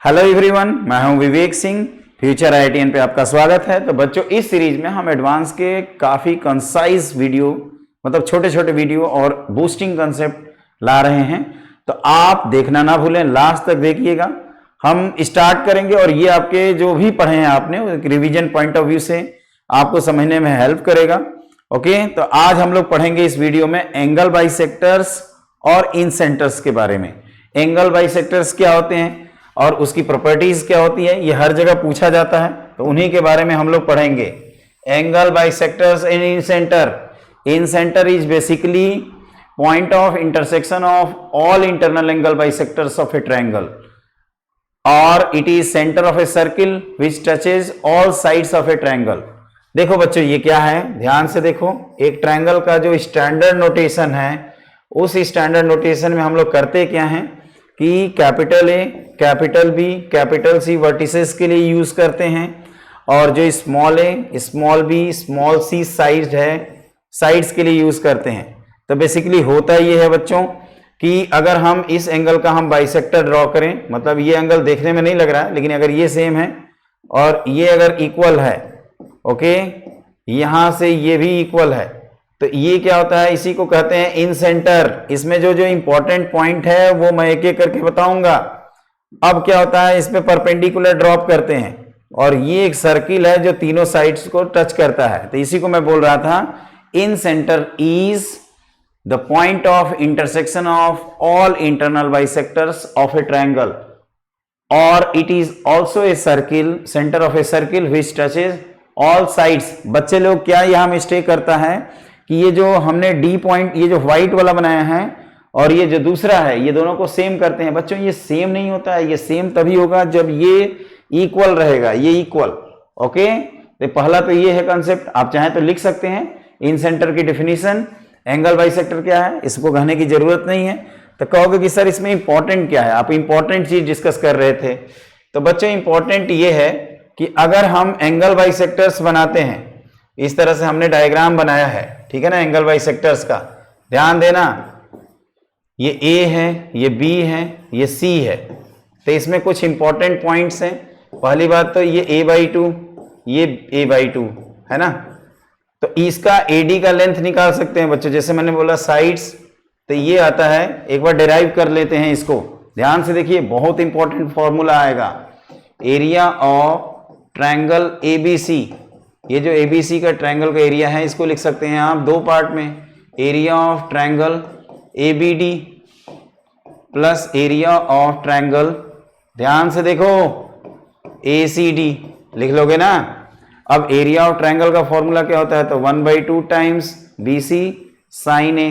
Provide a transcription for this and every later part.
Hello everyone, मैं हूं Vivek Singh. Future IITN पे आपका स्वागत है। तो बच्चों, इस सीरीज में हम एडवांस के काफ़ी कंसाइज वीडियो, मतलब छोटे छोटे वीडियो और बूस्टिंग कंसेप्ट ला रहे हैं। तो आप देखना ना भूलें, लास्ट तक देखिएगा। हम स्टार्ट करेंगे और ये आपके जो भी पढ़े हैं आपने, रिवीजन पॉइंट ऑफ व्यू से आपको समझने में हेल्प करेगा। ओके, तो आज हम लोग पढ़ेंगे इस वीडियो में एंगल बाइसेक्टर्स और इंसेंटर्स के बारे में। एंगल बाइसेक्टर्स क्या होते हैं और उसकी प्रॉपर्टीज क्या होती है, ये हर जगह पूछा जाता है, तो उन्हीं के बारे में हम लोग पढ़ेंगे। Angle bisectors and incentre. Incentre is basically point of intersection of all internal angle bisectors of a triangle, और it is centre of a circle which touches all sides of a triangle. देखो बच्चों, ये क्या है, ध्यान से देखो। एक ट्रायंगल का जो स्टैंडर्ड नोटेशन है, उस स्टैंडर्ड नोटेशन में हम लोग करते क्या हैं कि capital A, capital B, capital C vertices के लिए यूज करते हैं, और जो small a, small b, small c side है, साइड्स के लिए यूज करते हैं। तो बेसिकली होता ये है बच्चों कि अगर हम इस एंगल का हम बाइसेक्टर ड्रॉ करें, मतलब ये एंगल देखने में नहीं लग रहा है, लेकिन अगर ये सेम है और ये अगर इक्वल है, ओके, यहां से ये भी इक्वल है, तो ये क्या होता है, इसी को कहते हैं इंसेंटर। इसमें जो जो इंपॉर्टेंट पॉइंट है वो मैं एक एक करके बताऊंगा। अब क्या होता है, इस पे परपेंडिकुलर ड्रॉप करते हैं, और ये एक सर्किल है जो तीनों साइड्स को टच करता है, तो इसी को मैं बोल रहा था, incentre is the point of intersection of all internal bisectors of a triangle, और it is also a circle, centre of a circle which touches all sides. बच्चे लोग क्या यहां मिस्टेक करता है कि ये जो हमने डी पॉइंट, ये जो व्हाइट वाला बनाया है और ये जो दूसरा है, ये दोनों को सेम करते हैं। बच्चों, ये सेम नहीं होता है, ये सेम तभी होगा जब ये इक्वल रहेगा, ये इक्वल। ओके, तो पहला तो ये है कंसेप्ट। आप चाहें तो लिख सकते हैं इन सेंटर की डेफिनेशन। एंगल बाइसेक्टर क्या है, इसको कहने की जरूरत नहीं है। तो कहोगे कि सर इसमें इंपॉर्टेंट क्या है, आप इंपॉर्टेंट चीज डिस्कस कर रहे थे। तो बच्चों, इंपॉर्टेंट ये है कि अगर हम एंगल बाइसेक्टर्स बनाते हैं, इस तरह से हमने डायग्राम बनाया है, ठीक है ना, एंगल बाइसेक्टर्स का, ध्यान देना, ये A है, ये B है, ये C है। तो इसमें कुछ इंपॉर्टेंट पॉइंट्स हैं। पहली बात तो ये A/2, ये A/2 है ना, तो इसका AD का लेंथ निकाल सकते हैं बच्चों। जैसे मैंने बोला साइड्स, तो ये आता है, एक बार डिराइव कर लेते हैं इसको। ध्यान से देखिए, बहुत इंपॉर्टेंट फॉर्मूला आएगा। एरिया ऑफ ट्रायंगल ABC, ये जो ABC का ट्रायंगल का एरिया है, इसको लिख सकते हैं आप दो पार्ट में, area of triangle ABD plus area of triangle, ध्यान से देखो, ACD लिख लोगे ना। अब एरिया ऑफ ट्रायंगल का फॉर्मूला क्या होता है, तो 1/2 टाइम्स BC साइन A।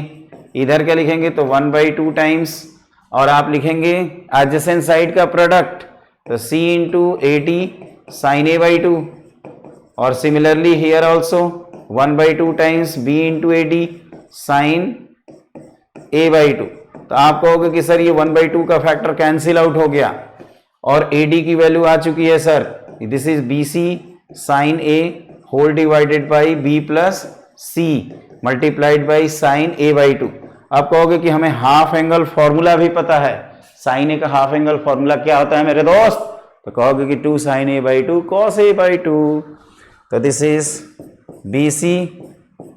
इधर क्या लिखेंगे, तो 1/2 टाइम्स, और आप लिखेंगे एडजेसेंट साइड का प्रोडक्ट, तो C into AD sine A/2, और similarly here also 1/2 times B into AD sine A/2। तो आप कहोगे कि सर ये 1/2 का फैक्टर कैंसिल आउट हो गया, और AD की वैल्यू आ चुकी है sir, this is BC sine A whole divided by B plus C multiplied by sine A/2। आप कहोगे कि हमें हाफ एंगल फॉर्मूला भी पता है, साइन A का हाफ एंगल फॉर्मूला क्या होता है मेरे दोस्त, तो कहोगे कि 2 साइन A/2 cos A/2। तो this is BC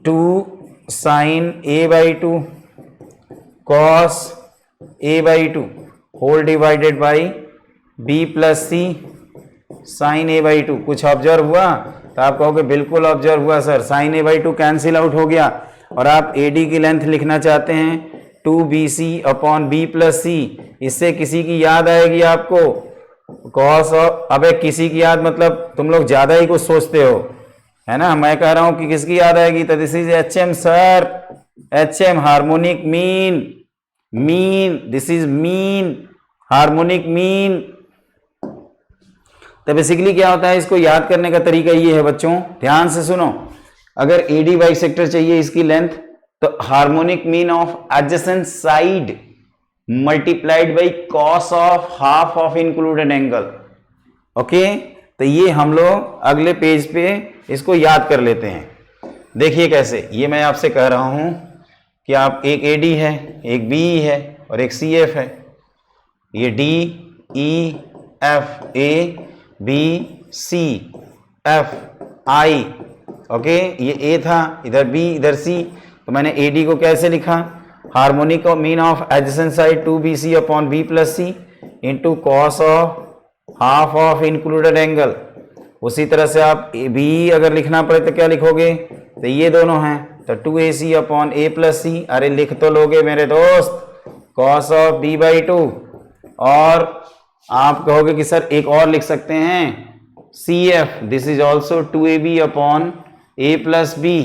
2 sine A/2 cos A/2 whole divided by B plus C sine A/2। कुछ ऑब्जर्व हुआ, तो आप कहोगे बिल्कुल ऑब्जर्व हुआ sir, sign A/2 cancel out हो गया, और आप AD की लेंथ लिखना चाहते हैं 2BC upon B plus C। इससे किसी की याद आएगी आपको, cos, अबे किसी की याद मतलब तुम लोग ज्यादा ही कुछ सोचते हो, है ना। मैं कह रहा हूं कि किसकी याद आएगी, तो this is HM sir, HM harmonic mean, mean, this is mean, harmonic mean. तो बेसिकली क्या होता है, इसको याद करने का तरीका ये है बच्चों, ध्यान से सुनो। अगर AD बाइसेक्टर चाहिए इसकी लेंथ, तो harmonic mean of adjacent side multiplied by cos of half of included angle. Okay, तो ये हम लोग अगले पेज पे इसको याद कर लेते हैं। देखिए कैसे, ये मैं आपसे कह रहा हूं कि आप एक AD है, एक BE है और एक CF है। ये D, E, F A B C F I, okay, ये ए था, इधर बी इधर सी, तो मैंने ए डी को कैसे लिखा, harmonic mean of adjacent side 2BC upon B plus C into cos of half of included angle. उसी तरह से आप बी अगर लिखना पड़े तो क्या लिखोगे, तो ये दोनों हैं तो 2AC अपॉन ए प्लस सी, अरे लिख तो लोगे मेरे दोस्त, कॉस ऑफ बी बाई 2, और आप कहोगे कि सर एक और लिख सकते हैं CF, this is also 2AB upon A plus B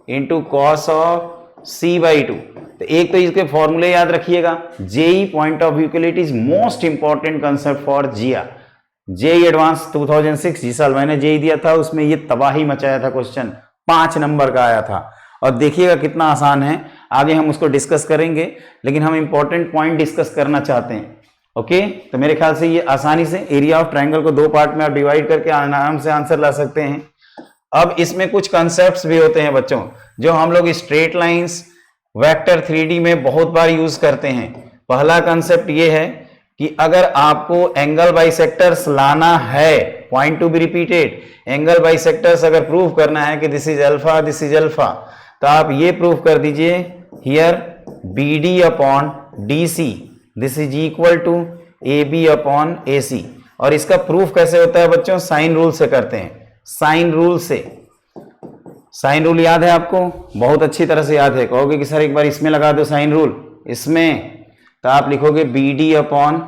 into cos of C by 2। तो एक तो इसके फॉर्मूले याद रखिएगा, जेई पॉइंट ऑफ व्यू के लिए it is most important concept for JEE. JEE advance 2006 जिस साल मैंने जेई दिया था उसमें ये तबाही मचाया था, क्वेश्चन 5 नंबर का आया था, और देखिएगा कितना आसान है, आगे हम उसको डिस्कस करेंगे, लेकिन हम इंपॉर्टेंट पॉइंट डिस्कस करना चाहते हैं। ओके, तो मेरे ख्याल से ये आसानी से एरिया ऑफ ट्रायंगल को 2 पार्ट में आप डिवाइड करके आराम से आंसर ला सकते हैं। अब इसमें कुछ कंसेप्ट्स भी होते हैं बच्चों, जो हम लोग स्ट्रेट लाइंस वेक्टर 3D में बहुत बार यूज करते हैं। पहला कंसेप्ट ये है कि अगर आपको एंगल बाइसेक्टर्स लाना है, point to be repeated, angle bisectors अगर प्रूव करना है कि this is alpha this is alpha, तो आप ये प्रूव कर दीजिए here BD upon DC this is equal to AB upon AC। और इसका प्रूफ कैसे होता है बच्चों, साइन रूल से करते हैं, साइन रूल से। साइन रूल याद है आपको, बहुत अच्छी तरह से याद है, कहोगे कि सर एक बार इसमें लगा दो साइन रूल, इसमें तो आप लिखोगे BD upon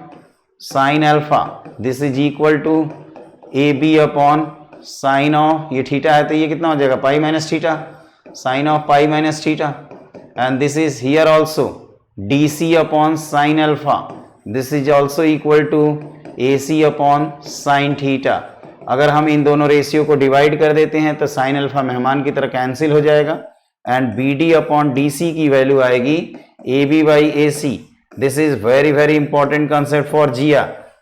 sine alpha this is equal to AB upon sine of, ये थीटा है तो ये कितना हो जाएगा, pi minus theta, sine of pi minus theta, and this is here also DC upon sine alpha this is also equal to AC upon sine theta. अगर हम इन दोनों रेशियो को डिवाइड कर देते हैं तो साइन अल्फा मेहमान की तरह कैंसिल हो जाएगा, एंड BD अपॉन DC की वैल्यू आएगी AB by AC। This is very very important concept for JEE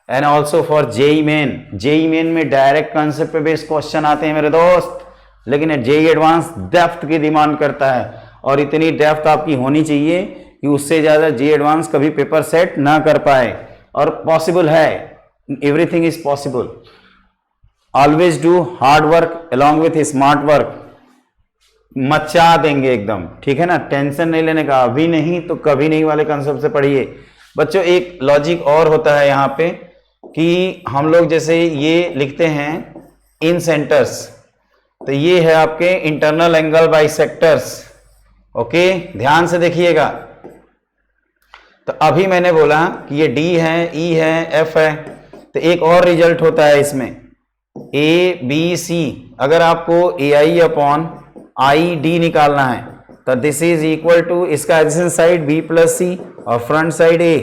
and also for JEE Main. JEE Main में डायरेक्ट कंसेप्ट पे बेस्ड क्वेश्चन आते हैं मेरे दोस्त, लेकिन जेई एडवांस डेप्थ की डिमांड करता है, और इतनी डेप्थ आपकी होनी चाहिए कि उससे ज्यादा जेई एडवांस कभी पेपर सेट ना कर पाए, और पॉसिबल है, everything is possible. Always do hard work along with smart work, मचा देंगे एकदम, ठीक है ना, टेंशन नहीं लेने का, अभी नहीं तो कभी नहीं वाले कंसेप्ट से पढ़िए बच्चों। एक लॉजिक और होता है यहाँ पे कि हम लोग जैसे ये लिखते हैं इन सेंटर्स, तो ये है आपके इंटरनल एंगल बाइसेक्टर्स। ओके, ध्यान से देखिएगा, तो अभी मैंने बोला कि ये D है, E है, F है, तो एक और रिजल्ट होता है इसमें ABC। अगर आपको AI अपॉन ID निकालना है तो दिस इज इक्वल टू, इसका adjacent side B plus C और फ्रंट साइड A।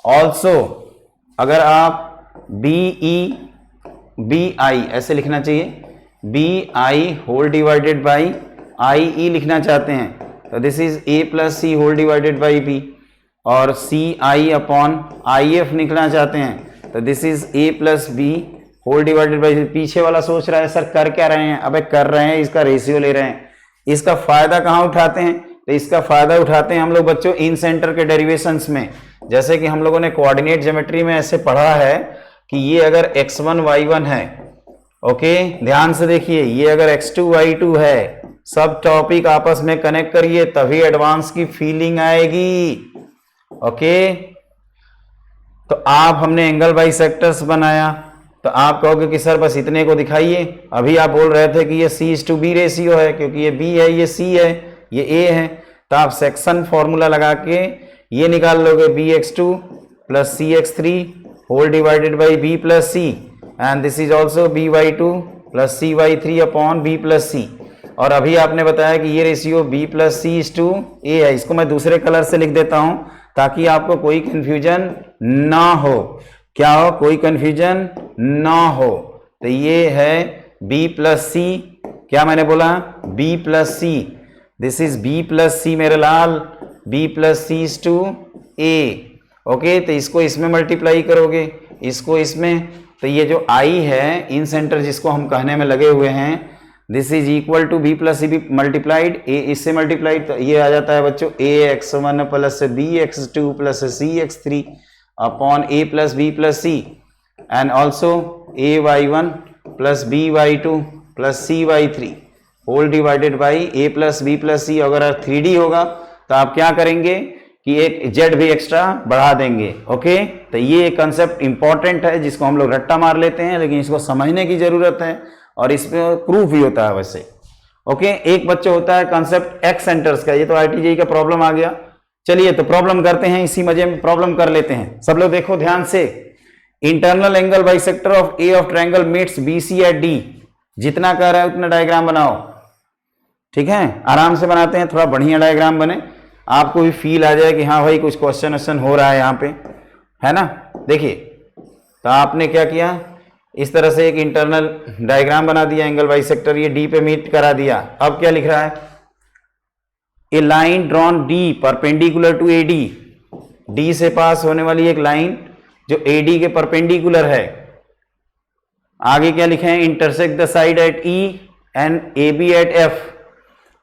ऑल्सो अगर आप BI ऐसे लिखना चाहिए, BI whole divided by IE लिखना चाहते हैं तो this is A plus C whole divided by B, और CI अपॉन IF लिखना चाहते हैं तो this is A plus B whole divided by. पीछे वाला सोच रहा है सर कर क्या रहे हैं, अबे कर रहे हैं इसका रेशियो ले रहे हैं। इसका फायदा कहाँ उठाते हैं, तो इसका फायदा उठाते हैं हम लोग बच्चों इन सेंटर के डेरिवेशंस में। जैसे कि हम लोगों ने कोऑर्डिनेट ज्योमेट्री में ऐसे पढ़ा है कि ये अगर x1 y1 है, ओके ध्यान से देखिए, ये अगर x2 y2 है, सब टॉपिक आपस में कनेक्ट करिए तभी एडवांस की फीलिंग आएगी। ओके, तो आप हमने एंगल बाइसेक्टर्स बनाया, तो आप कहोगे कि सर बस इतने को दिखाइए। अभी आप बोल रहे थे कि ये C/B रेशियो है, क्योंकि ये B है, ये C है, ये A है, तो आप सेक्शन फॉर्मूला लगा के ये निकाल लोगे BX2 plus CX3 whole divided by B plus C, and this is also BY2 plus CY3 upon B plus C। और अभी आपने बताया कि ये रेशियो B प्लस C/A है, इसको मैं दूसरे कलर से लिख देता हूं ताकि आपको कोई कंफ्यूजन ना हो। क्या हो, कोई कंफ्यूजन ना हो। तो ये है B प्लस C, क्या मैंने बोला B plus C, this is B plus C मेरे लाल, B प्लस C/A। ओके, तो इसको इसमें मल्टीप्लाई करोगे, इसको इसमें, तो ये जो I है इन सेंटर जिसको हम कहने में लगे हुए हैं, this is equal to B plus C multiplied A इससे मल्टीप्लाइड, तो ये आ जाता है बच्चों AX1 plus BX2 plus CX3 upon A plus B plus C। And also ay1 plus by2 plus cy3 whole divided by a plus b plus c। अगर 3D होगा तो आप क्या करेंगे कि एक z भी एक्स्ट्रा बढ़ा देंगे। ओके, तो ये कंसेप्ट इंपॉर्टेंट है जिसको हम लोग रट्टा मार लेते हैं, लेकिन इसको समझने की जरूरत है और इसमें प्रूफ भी होता है वैसे। ओके, एक बच्चा होता है कंसेप्ट एक्स सेंटर्स का, ये तो आईटीजेई का प्रॉब्लम आ गया। चलिए तो प्रॉब्लम करते हैं, इसी मजे में प्रॉब्लम कर लेते हैं। सब लोग देखो ध्यान से, internal angle bisector of A of triangle meets BC at D. जितना कह रहा है उतना डायग्राम बनाओ, ठीक है, आराम से बनाते हैं, थोड़ा बढ़िया डायग्राम बने, आपको भी फील आ जाए कि हाँ भाई कुछ क्वेश्चन वश्चन हो रहा है यहाँ पे, है ना। देखिए, तो आपने क्या किया, इस तरह से एक इंटरनल डायग्राम बना दिया एंगल बाइसेक्टर, ये डी पे मीट करा दिया। अब क्या लिख रहा है, a line drawn D perpendicular to A D, D से पास होने वाली एक लाइन जो ए डी के परपेंडिकुलर है। आगे क्या लिखे हैं, intersect the side at E and A B at F.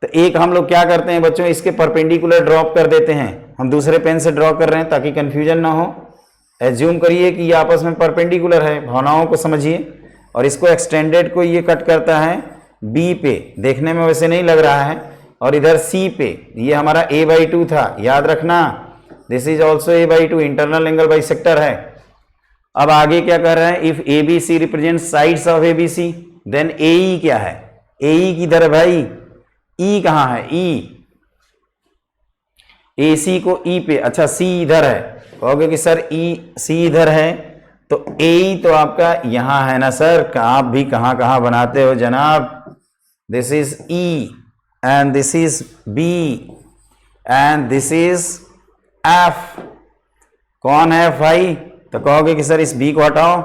तो एक हम लोग क्या करते हैं बच्चों, इसके परपेंडिकुलर ड्रॉप कर देते हैं, हम दूसरे पेन से ड्रॉ कर रहे हैं ताकि कंफ्यूजन ना हो। एज्यूम करिए कि ये आपस में परपेंडिकुलर है, भावनाओं को समझिए। और इसको एक्सटेंडेड को ये कट करता है बी पे, देखने में वैसे नहीं लग रहा है, और इधर सी पे, ये हमारा a/2 था, याद रखना, this is also a/2, internal angle bisector है। अब आगे क्या कर रहा है, if A B C represent sides of A B C then A E क्या है, ए ई किधर है भाई, ई कहाँ है, ई, ए सी को ई पे, अच्छा सी इधर है, कहोगे कि सर ई सी इधर है, तो ए तो आपका यहां है ना सर, आप भी कहां कहां बनाते हो जनाब। This is E and this is B and this is F. कौन है एफ भाई, तो कहोगे कि सर इस बी को हटाओ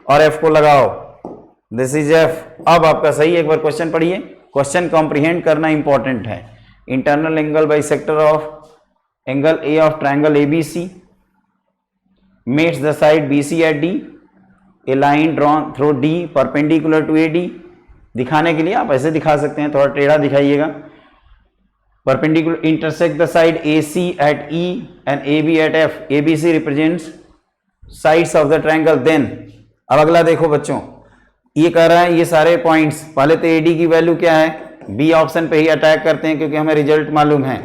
और एफ को लगाओ, दिस इज एफ। अब आपका सही, एक बार क्वेश्चन पढ़िए, क्वेश्चन कॉम्प्रिहेंड करना इंपॉर्टेंट है। Internal angle bisector of angle A of triangle ABC meets the side BC at D, a line drawn through D perpendicular to AD। दिखाने के लिए आप ऐसे दिखा सकते हैं, थोड़ा टेढ़ा दिखाइएगा। perpendicular intersect the side AC at E and AB at F, ABC represents sides of the triangle। then अब अगला देखो बच्चों, ये कह रहा है ये सारे पॉइंट्स, पहले तो AD की वैल्यू क्या है, B ऑप्शन पे ही अटैक करते हैं क्योंकि हमें रिजल्ट मालूम है।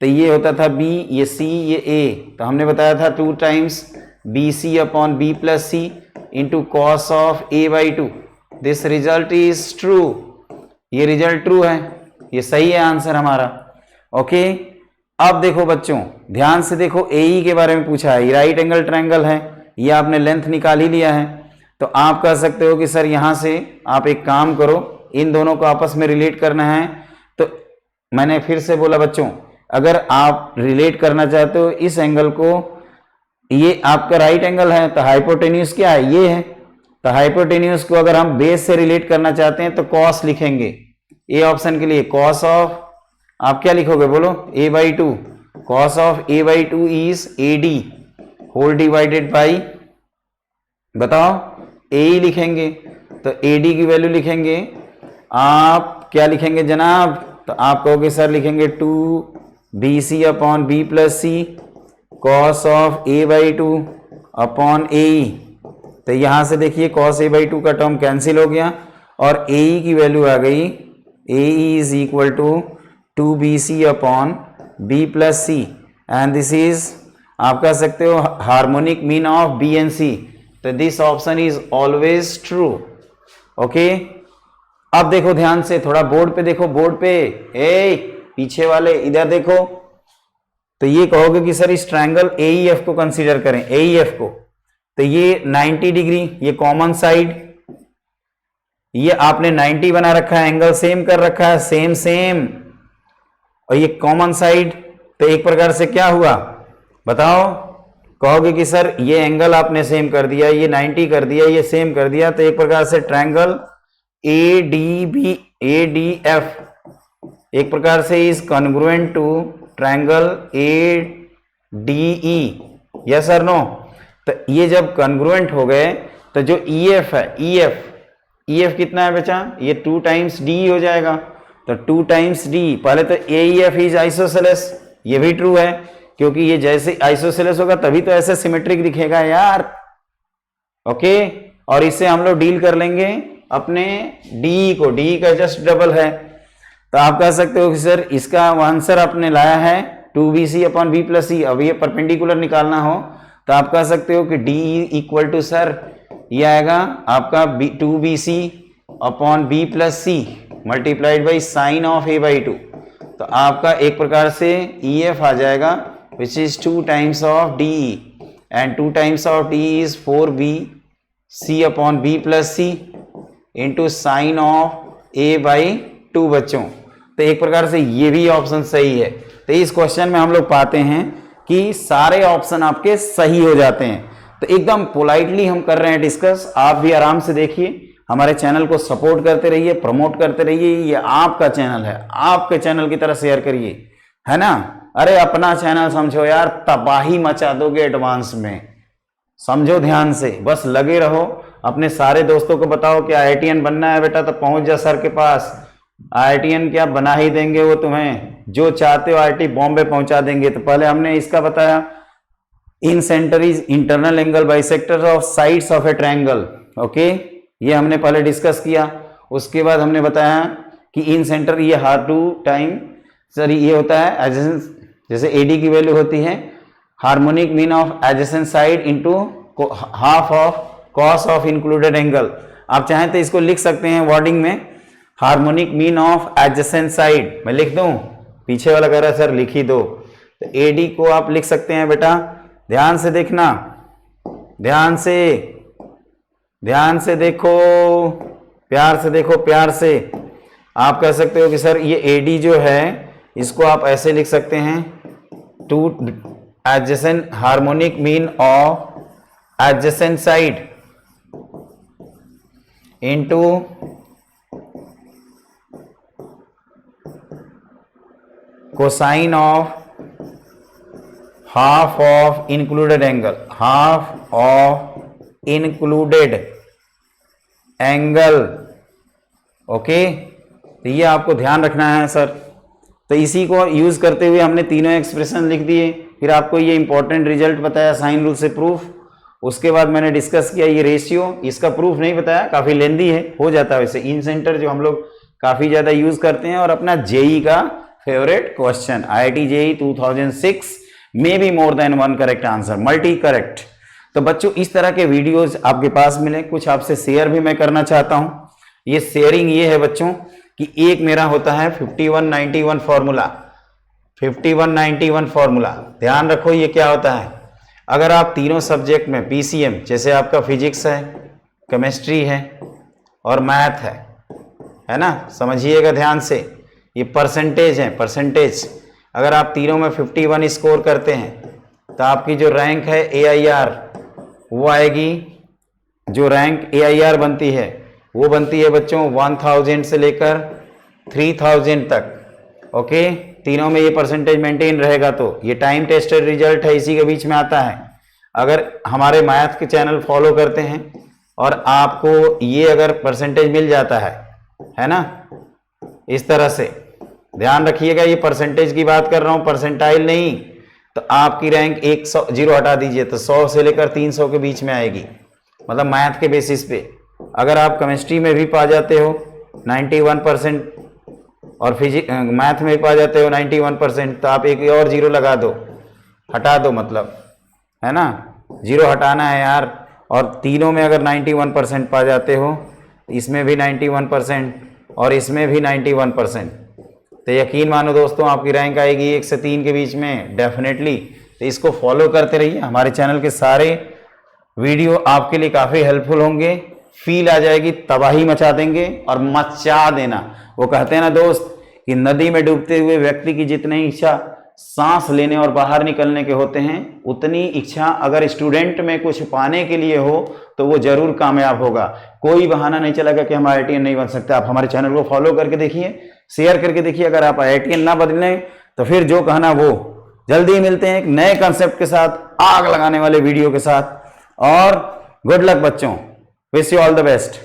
तो ये होता था B, ये C, ये A, तो हमने बताया था 2 times BC upon B plus C into cos of A/2। This result is true, ये रिजल्ट ट्रू है, ये सही है आंसर हमारा। ओके, अब देखो बच्चों ध्यान से देखो, AE के बारे में पूछा है, राइट एंगल ट्रायंगल है, ये आपने लेंथ निकाल ही लिया है, तो आप कह सकते हो कि सर यहां से आप एक काम करो, इन दोनों को आपस में रिलेट करना है। तो मैंने फिर से बोला बच्चों, अगर आप रिलेट करना चाहते हो इस एंगल को, ये आपका राइट एंगल है, तो हाइपोटेन्यूज क्या है, ये है, तो हाइपोटेन्यूज को अगर हम बेस से रिलेट करना चाहते हैं तो कॉस लिखेंगे। ए ऑप्शन के लिए कॉस ऑफ, आप क्या लिखोगे बोलो, A/2, cos of A/2 is AD whole divided by, बताओ AE लिखेंगे, तो AD की वैल्यू लिखेंगे, आप क्या लिखेंगे जनाब, तो आप कहोगे सर लिखेंगे 2BC upon B plus C cos of A/2 upon AE। तो यहां से देखिए कॉस A/2 का टर्म कैंसिल हो गया और AE की वैल्यू आ गई, AE is equal to 2BC upon B plus C and this is, आप कह सकते हो harmonic mean of B and C। तो this option is always true. Okay, अब देखो ध्यान से, थोड़ा बोर्ड पे देखो, बोर्ड पे, ए पीछे वाले इधर देखो, तो ये कहोगे कि सर इस ट्रायंगल AEF को कंसीडर करें, AEF को, तो ये 90 डिग्री, ये कॉमन साइड, ये आपने 90 बना रखा है, एंगल सेम कर रखा है, सेम सेम, और ये कॉमन साइड, तो एक प्रकार से क्या हुआ बताओ, कहोगे कि सर ये एंगल आपने सेम कर दिया, ये 90 कर दिया, ये सेम कर दिया, तो एक प्रकार से ट्रायंगल ADF एक प्रकार से is congruent to triangle ADE, yes और नो। तो ये जब कॉन्ग्रुएंट हो गए तो जो EF है, EF कितना है बच्चा, ये 2 टाइम्स D हो जाएगा, तो 2 टाइम्स D, पहले तो AEF इज आइसोसेलेस, ये भी ट्रू है क्योंकि ये जैसे आइसोसेलेस होगा तभी तो ऐसे सिमेट्रिक दिखेगा यार। ओके, और इससे हम लोग डील कर लेंगे अपने डी को, डी का जस्ट डबल है। तो आप कह सकते हो कि सर इसका आंसर आपने लाया है 2bc अपॉन बी प्लस सी। अब ये परपेंडिकुलर निकालना हो तो आप कह सकते हो कि डी इक्वल टू सर ये आएगा आपका 2bc upon B plus C multiplied by sine of a by 2। तो आपका एक प्रकार से EF आ जाएगा which is 2 times of DE and 2 times of DE is 4bc upon B plus C into sine of a by 2 बच्चों। तो एक प्रकार से ये भी ऑप्शन सही है। तो इस क्वेश्चन में हम लोग पाते हैं कि सारे ऑप्शन आपके सही हो जाते हैं। तो एकदम पोलाइटली हम कर रहे हैं डिस्कस, आप भी आराम से देखिए, हमारे चैनल को सपोर्ट करते रहिए, प्रमोट करते रहिए। ये आपका चैनल है, आपके चैनल की तरह शेयर करिए, है ना। अरे अपना चैनल समझो यार, तबाही मचा दोगे एडवांस में, समझो ध्यान से, बस लगे रहो। अपने सारे दोस्तों को बताओ कि IITian बनना है बेटा तो पहुंच जा सर के पास। IITian क्या बना ही देंगे वो तुम्हें, जो चाहते हो IIT बॉम्बे पहुंचा देंगे। तो पहले हमने इसका बताया, incentre is internal angle bisector of sides of a triangle. Okay, ये हमने पहले डिस्कस किया। उसके बाद हमने बताया कि इन सेंटर ये हार टू टाइम सर ये होता है एडजेसेंट, जैसे AD की वैल्यू होती है harmonic mean of adjacent side into half of cos of included angle. आप चाहें तो इसको लिख सकते हैं वर्डिंग में, harmonic mean of adjacent side. मैं लिख दूं, पीछे वाला कह रहा है सर लिख ही दो, तो AD को आप लिख सकते हैं बेटा। ध्यान से देखना, ध्यान से देखो, प्यार से देखो, प्यार से। आप कह सकते हो कि सर ये AD जो है इसको आप ऐसे लिख सकते हैं, two adjacent harmonic mean of adjacent side into cosine of half of included angle, half of included angle. Okay, तो ये आपको ध्यान रखना है सर। तो इसी को यूज करते हुए हमने तीनों एक्सप्रेशन लिख दिए। फिर आपको ये इंपॉर्टेंट रिजल्ट बताया साइन रूल से प्रूफ। उसके बाद मैंने डिस्कस किया ये रेशियो, इसका प्रूफ नहीं बताया, काफी लेंदी है, हो जाता है वैसे। इन सेंटर जो हम लोग काफी ज्यादा यूज करते हैं, और अपना जेई का फेवरेट क्वेश्चन IIT JEE 2006 में भी more than one correct answer, multi correct. तो बच्चों इस तरह के वीडियोस आपके पास मिले, कुछ आपसे शेयर भी मैं करना चाहता हूं। ये शेयरिंग ये है बच्चों कि एक मेरा होता है 5191 फॉर्मूला, 5191 फॉर्मूला। ध्यान रखो ये क्या होता है। अगर आप तीनों सब्जेक्ट में PCM, जैसे आपका फिजिक्स है, केमिस्ट्री है और मैथ है ना, समझिएगा ध्यान से, ये परसेंटेज है, परसेंटेज। अगर आप तीनों में 51 स्कोर करते हैं तो आपकी जो रैंक है AIR वो आएगी, जो रैंक AIR बनती है वो बनती है बच्चों 1000 से लेकर 3000 तक। ओके, तीनों में ये परसेंटेज मेंटेन रहेगा। तो ये टाइम टेस्टेड रिजल्ट है, इसी के बीच में आता है। अगर हमारे मैथ के चैनल फॉलो करते हैं और आपको ये अगर परसेंटेज मिल जाता है ना, इस तरह से ध्यान रखिएगा, ये परसेंटेज की बात कर रहा हूं, परसेंटाइल नहीं। तो आपकी रैंक 100 जीरो हटा दीजिए तो 100 से लेकर 300 के बीच में आएगी, मतलब मैथ के बेसिस पे। अगर आप केमिस्ट्री में भी पा जाते हो 91% और मैथ में भी पा जाते हो 91%, तो आप एक और जीरो लगा दो, हटा दो, मतलब है ना, जीरो हटाना है यार। और तीनों में अगर 91% पा जाते हो, इसमें भी 91% और इसमें भी 91%, तो यकीन मानो दोस्तों आपकी रैंक आएगी 1 से 3 के बीच में डेफिनेटली। तो इसको फॉलो करते रहिए, हमारे चैनल के सारे वीडियो आपके लिए काफ़ी हेल्पफुल होंगे। फील आ जाएगी, तबाही मचा देंगे और मचा देना। वो कहते हैं ना दोस्त कि नदी में डूबते हुए व्यक्ति की जितनी इच्छा सांस लेने और बाहर निकलने के होते हैं, उतनी इच्छा अगर स्टूडेंट में कुछ पाने के लिए हो तो वो जरूर कामयाब होगा। कोई बहाना नहीं चलेगा कि हम IITian नहीं बन सकते। आप हमारे चैनल को फॉलो करके देखिए, शेयर करके देखिए। अगर आप IITian ना बदलें तो फिर जो कहना वो। जल्दी मिलते हैं एक नए कंसेप्ट के साथ, आग लगाने वाले वीडियो के साथ। और गुड लक बच्चों, wish you all the best.